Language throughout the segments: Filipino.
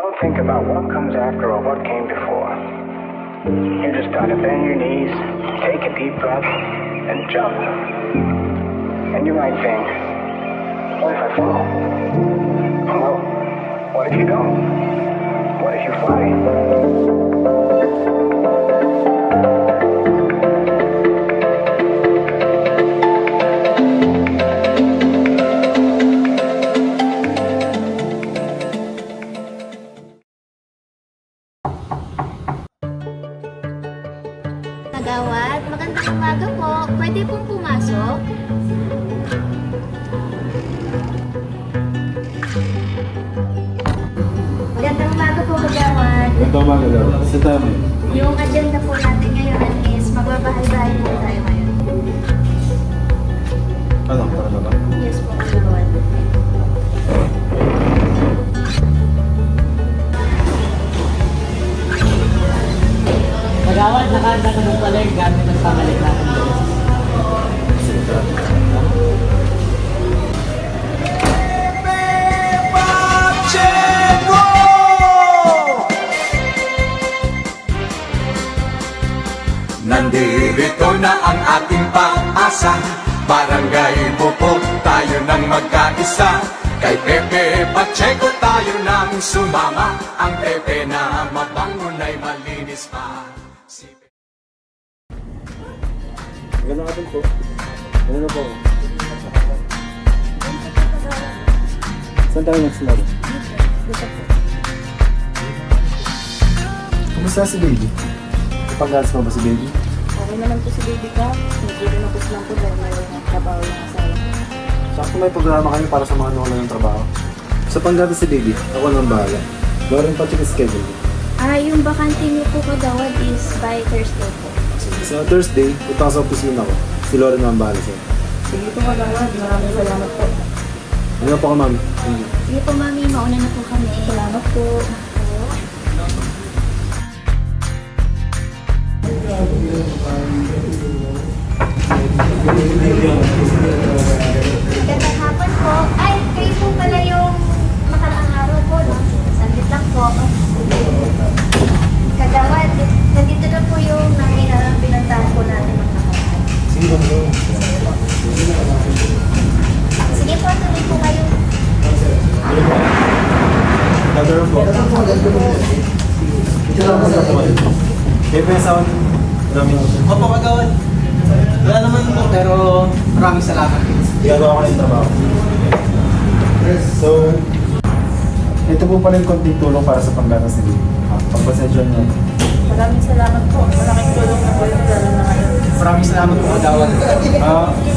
Don't think about what comes after or what came before. You just gotta bend your knees, take a deep breath, and jump. And you might think, what if I fall? Well, what if you don't? What if you fly? Kagawad, magandang umaga po. Pwede pong pumasok? Magandang umaga po, Kagawad. Ito mga galaw. Sa dami. Yung agenda po natin ngayon is magbabahay-bahay po tayo ngayon. Ano? Para na ba? Yes po, Kagawad. Kagawad, nakahanda ka ng pala yung gamit ng pamalik natin. Nandirito na ang ating pag-asa, Barangay Bukod, tayo nang magkaisa. Kay Pepe Pacheco tayo nang sumama, ang Pepe na mabangon ay malinis pa. Magandang natin po. Ano na po? Saan tayo nagsimula? Kumusta si baby? Pag-alas mo ba si baby? Okay naman po si baby ka. Medyo dinapos lang po dahil mayroon ng trabaho yung asawa. Sakto may programa kayo para sa mga nawalan ng trabaho. Sa panggatas si baby, ako nang bahala. Wala rin pa check schedule. Yung bakante niyo po, Kagawad, is by Thursday po. Sa Thursday, punta ka sa opisina ko. Si Lauren ang bahala sa'yo. Sige po Kagawad, maraming salamat po. Ano po ka, ma'am? Thank you. Sige po, Mami. Mauna na po kami. Salamat po. Magandang hapon po. Ay, kayo po pala yung makaraang araw po, no? Sandit lang po. Kagawad, nandito na po yung pinuntahan po natin ng nakaraan. Sige po. Sige po, tuloy po kayo. Tataro po. Ito lang po. May pensawan. Opo, Kagawad. Wala naman po, pero maraming salamat. Ginagawa ko yung trabaho. So, ito po pala yung konting tulong para sa panggatas ni baby. Pagpasensyon niyo. Maraming salamat po. Malaking tulong na po yung dala na ngayon. Maraming salamat po, Kagawad.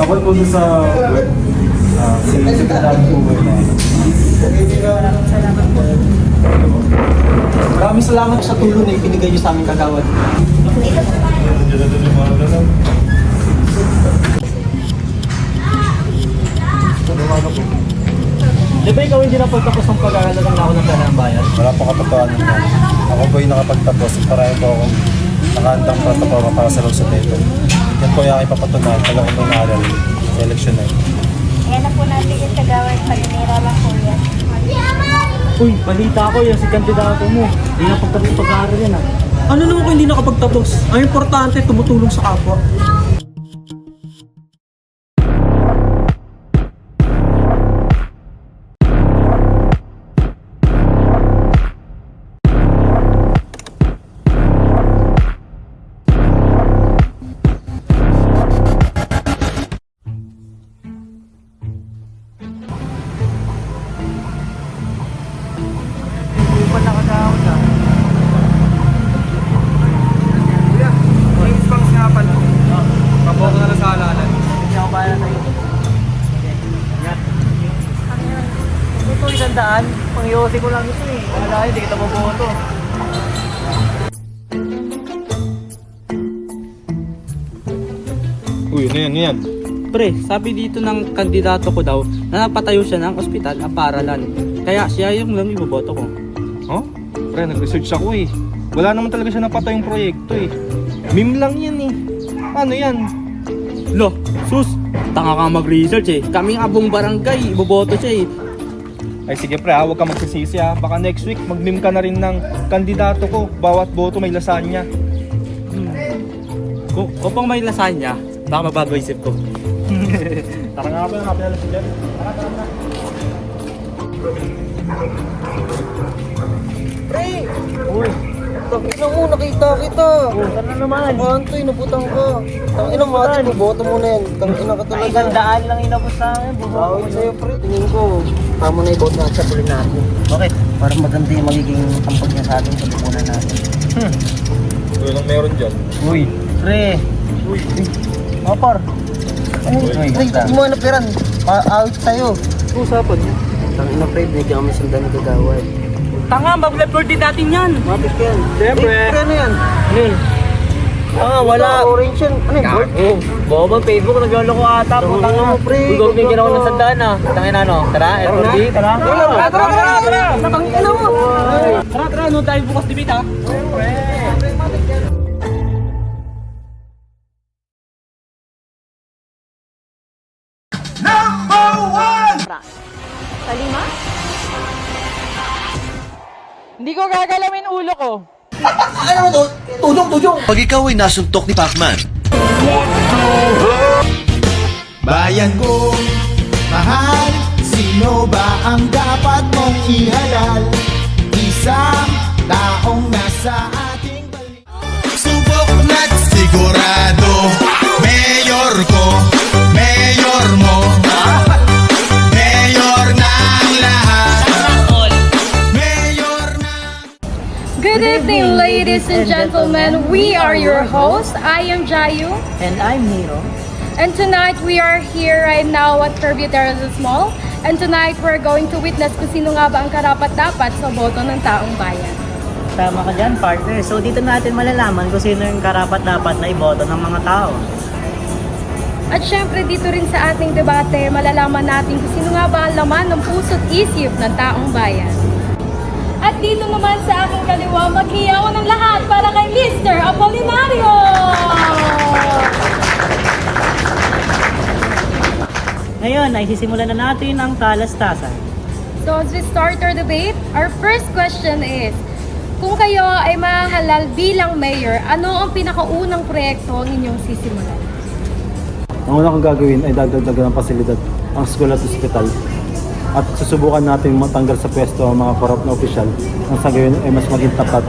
Ako po doon sa web. Si Secretary po web na. Maraming salamat po. Maraming salamat sa tulong na ibinigay niyo sa amin, Kagawad. Dito po tayo. Di ba ikaw hindi napagtapos ng pag-aaral ng ako ng pera ng bayan? Wala po katotohanan niya. Ako po yung nakapagtapos at marami po akong nakahandang protokolo para sa lungsod na ito. Yan po yung aking papatunayan pag ako po naaral sa eleksyon na ito. Ayan na po natin yung Kagawad. Palinira lang po yan. Uy, balita ko yan si kandidato mo. Hindi napagtapos pag-aaral yan ah. Ano naman kung hindi nakapagtapos? Ang importante, tumutulong sa kapwa. Hindi pa nakakahawad ah. May ispangs nga pala. Pabuka na lang sa halalan. Hindi ako bayan sa'yo. Yan. Ito 100. Pang-yosi ko lang ito eh. Wala, hindi kita mabuto. Uy, ano yan? Pre, sabi dito ng kandidato ko daw na napatayo siya ng ospital na paralan. Kaya siya yung lang iboboto ko. Oh? Pre, nag-research ako eh. Wala naman talaga siya napatayong proyekto eh. Meme lang yan eh. Ano yan? Lo, sus, tanga ka mag-research eh. Kaming abong barangay, iboboto siya eh. Ay sige pre ha, huwag ka magsisisi ha. Baka next week mag-meme ka na rin ng kandidato ko. Bawat boto may lasagna. Kung pang may lasagna, baka mabago isip ko. Tara nga pa, nakapilala si Jen. Pre! Uy! Tangina mo, nakita kita! Sana naman! Antoy, nabutang ka! Tangina mo, ate, buboto mo na yan. Tangina ka talaga. Isang daan lang inabot sa akin. Bawin sa'yo, pre. Tingin ko, tama na i-vote natin sa puli natin. Bakit? Parang maganda yung magiging tampag niya sa atin sa bukunan natin. Anong meron dyan? Uy! Pre! Uy! Mapar! Uy, di mo napiran. Out sa'yo. Usapan niya. Tangina, pre, binigyan kami sundan ni Kagawad. Tanga, mag-upload din natin yan. Mapis yan. Siyempre. Pre, ano yan? Ano yun? Wala. Orange yan. Ano yung board? Bobo, Facebook, nagloloko ata. Tanga mo, pre. Huwag bigyan ako ng sandaan ah. Tangin ano? Tara, FRD, tara. Tara! Tangina mo! Tara, no tayo bukas debate ha. Kalima? Hindi ko gagalawin ulo ko. Pag ikaw ay nasuntok ni Pacman, Bayan ko, mahal, sino ba ang dapat mong ihalal? Isang taong nasa ating balik. Subok na't sigurado, mayor ko, mayor mo, mayor ng lahat, mayor na. Good evening, ladies and gentlemen. We are your hosts. I am Jayu. And I'm Nero. And tonight, we are here right now at Kirby Terraces Mall. And tonight, we're going to witness kung sino nga ba ang karapat-dapat sa boto ng taong bayan. Tama ka dyan, partner. So dito natin malalaman kung sino yung karapat-dapat na iboto ng mga tao. At syempre, dito rin sa ating debate, malalaman natin kung sino nga ba ang laman ng puso't isip ng taong bayan. At dito naman sa aking kaliwa, maghiyaw ng lahat para kay Mr. Apolinario! Ngayon ay sisimulan na natin ang talastasan. So as we start our debate, our first question is, kung kayo ay mahalal bilang mayor, ano ang pinakaunang proyekto ang inyong sisimulan? Ang una kong gagawin ay dagdagan ng pasilidad ang school at ospital. At susubukan natin matanggal sa pwesto ang mga korap na opisyal nang sa gayon ay mas maging tapat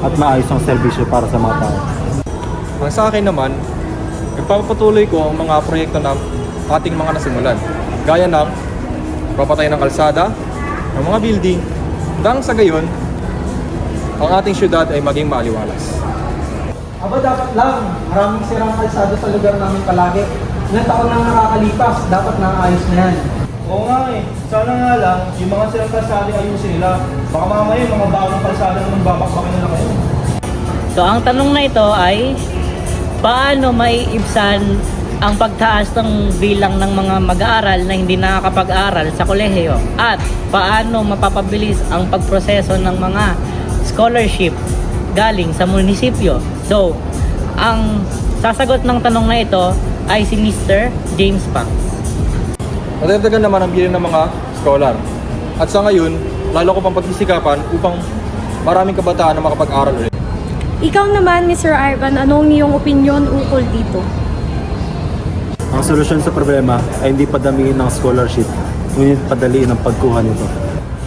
at maayos ang serbisyo para sa mga tao. Ang sa akin naman, ipapatuloy ko ang mga proyekto na ating mga nasimulan. Gaya ng papatay ng kalsada, ng mga building, nang sa gayon, ang ating syudad ay maging maaliwalas. Aba, dapat lang. Maraming sirang kalsada sa lugar namin palagi. Ilang taon nang nakakalipas, dapat naayos na yan. Oo nga eh. Sana nga lang, yung mga silang kalsada ayusin nila. Baka mamaya yung mga bagong kalsada naman babakbakin nila kayo. So ang tanong na ito ay paano maiibsan ang pagtaas ng bilang ng mga mag-aaral na hindi nakakapag-aral sa kolehiyo at paano mapapabilis ang pagproseso ng mga scholarship galing sa munisipyo. So, ang sasagot ng tanong na ito ay si Mr. James Pangs. Nadagdagan naman ang bilang ng mga scholar. At sa ngayon, lalo ko pang pagsisikapan upang maraming kabataan na makapag-aral ulit. Ikaw naman, Mr. Ivan, anong iyong opinion ukol dito? Ang solusyon sa problema ay hindi padamihin ng scholarship, ngunit padaliin ang pagkuha nito.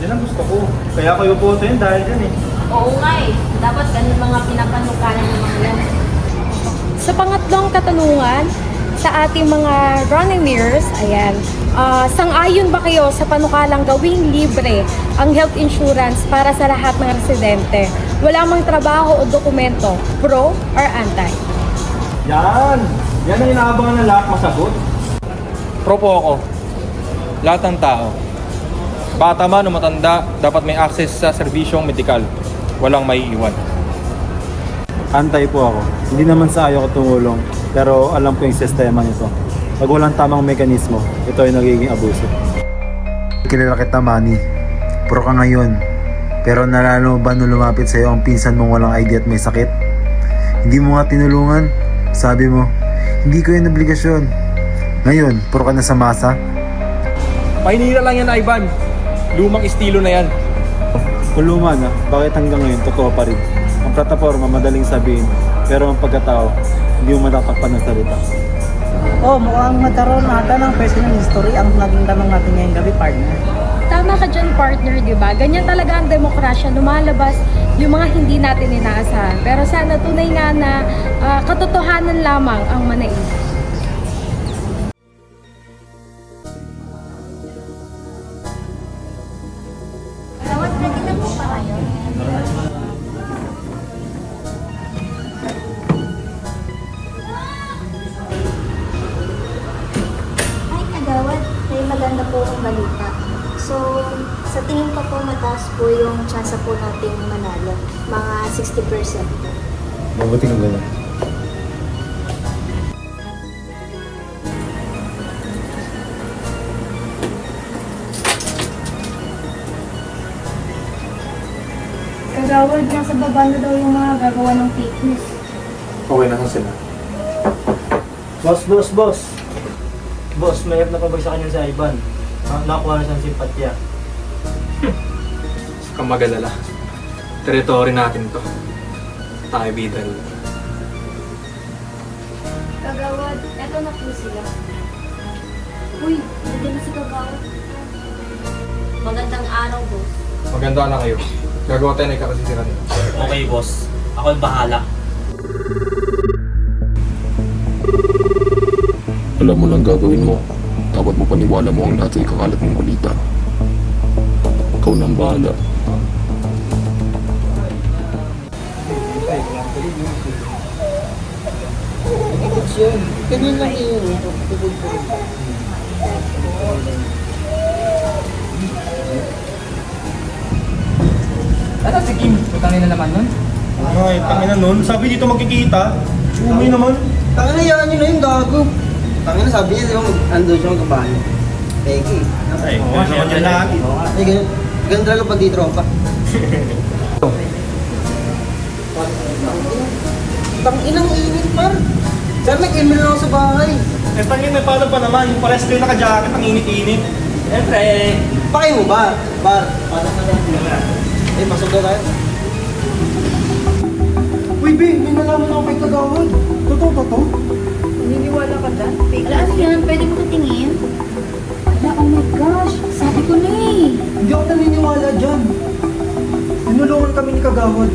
Yan ang gusto ko. Kaya kayo po ito yun dahil dyan eh. Oo nga eh. Dapat ganun mga pinapanukalan ng mga yan. Sa pangatlong katanungan, sa ating mga running mirrors, ayan, sang-ayon ba kayo sa panukalang gawing libre ang health insurance para sa lahat ng residente? Wala mang trabaho o dokumento, pro or anti? Yan! Yan ang inaabangan ng lahat masagot. Pro po ako. Lahat ng tao. Bata man o matanda, dapat may access sa serbisyong medikal. Walang maiiwan. Antay po ako. Hindi naman sa ayaw ko tumulong, pero alam ko yung sistema nito. Pag walang tamang mekanismo, ito ay nagiging abuso. Kilala kita, Manny. Pro ka ngayon. Pero nalalo ba nung lumapit sa'yo ang pinsan mong walang ID at may sakit? Hindi mo nga tinulungan. Sabi mo, hindi ko yung obligasyon. Ngayon, pro ka na sa masa? Pahinira lang yan, Ivan. lumang estilo na yan. Kung luma na, bakit hanggang ngayon totoo pa rin? Ang plataforma madaling sabihin, pero ang pagkatao, hindi mo matatakpan ng salita. Oh, mukhang magkaroon nata ng personal history ang naging tanong natin ngayong gabi, partner. Tama ka dyan, partner, di ba? Ganyan talaga ang demokrasya, lumalabas yung mga hindi natin inaasahan. Pero sana tunay nga na katotohanan lamang ang manaig. Gawad, ready na po ba kayo? Ay, kagawad, may maganda po akong balita. So, sa tingin ko po mataas po yung chance po natin manalo. Mga 60% po. Mabuti kang gano'n. Kagawad, nasa baba na daw yung mga gagawa ng fake news. Okay na sila. Boss. Boss, mayroon na pabagsakan yun sa Ivan. Nakuha na siyang simpatya. Huwag kang mag-alala. Territory natin to. Tayo bidan. Kagawad, eto na po sila. Uy, nandiyan na si Kagawad. Magandang araw, boss. Maganda na kayo. Gagawa tayo na ikakasisiran. Okay, boss. Ako yung bahala. Alam mo lang gagawin mo. Dapat mo paniwala mo ang lahat sa ikakalat mong balita. Ikaw nang bahala. Ganyan lang yun. Ano si Kim? Putangin na naman nun? Ay, tangina nun. Sabi dito magkikita. Umay naman. Tangina, yaan nyo na yung gago. Tangina, sabi niya, di ba, andun siya magkabahan. Peki. Ay, ganun naman dyan lahat. Ay, ganun. Ganun talaga pag di tropa. Tanginang init, par. Saan nag-email na ako sa bahay? Eh, tangin, may paano pa naman. Yung pares kayo naka-jacket, ang init-init. Siyempre, Pakay mo ba? Par. Paano ka na? Eh, pasok daw tayo. Uy, B, may nalaman ako kay Kagawad. Totoo ba to? Naniniwala ka dyan? Fake Wala, ano yan? Pwede mo katingin? Ala, oh my gosh, sabi ko na eh. Hindi ako naniniwala dyan. Tinulungan kami ni Kagawad.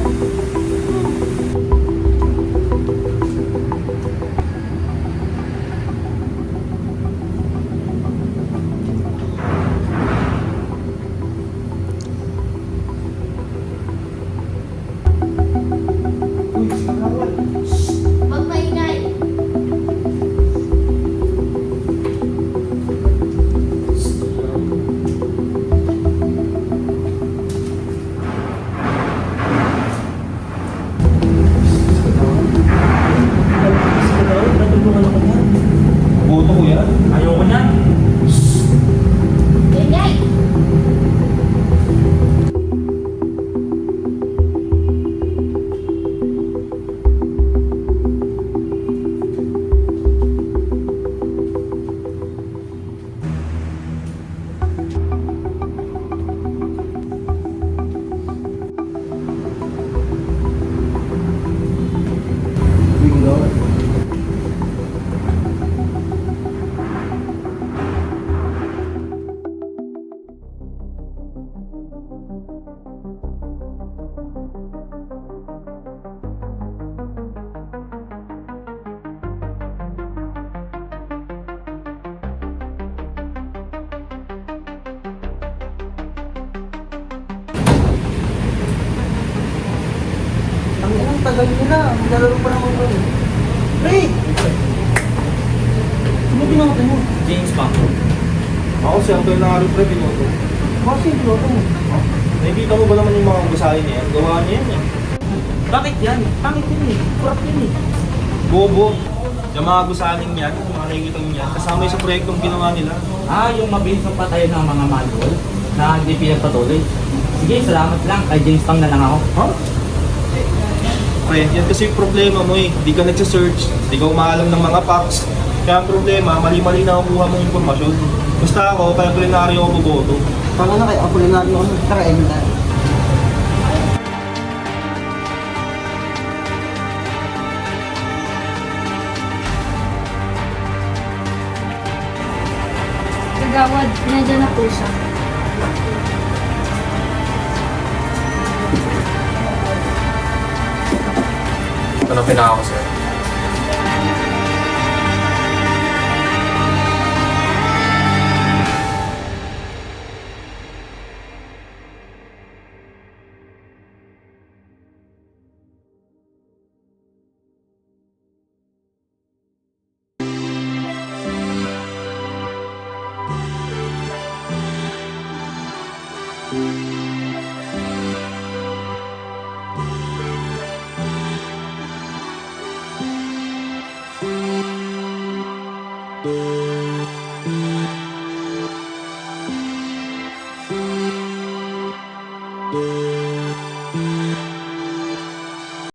Huwag maingay. Boto ko yan. ayoko niyan. Ingay! Ang tagal nyo na. Nalaro pa naman ko. Pre! Ano binoto mo? James Pang. Ako si Anton na pre, binoto. Bakit yung binoto mo? Nakikita mo ba naman yung mga gusahin niya? Gawa niya yan eh. Bakit yan? Pangit yun eh. Kurap yun eh. Bobo. Yung mga gusahin niyan, yung mga nakikita niya, kasama yung sa proyektong ginawa nila. Yung mabilis ang patayo ng mga manual na hindi pinagpatuloy. Sige, salamat lang. Kay James Pang na lang ako. Huh? Pre, yan kasi yung problema mo eh. Hindi ka nagsa-search, hindi ka umaalam ng mga facts. Kaya ang problema, mali-mali na kukuha mong informasyon. Basta ako, kaya plenaryo ako boboto. Tama na kay Apolinario ako nagtraendan. Kagawad, nandiyan na po siya. Ito na pinaka ko sir.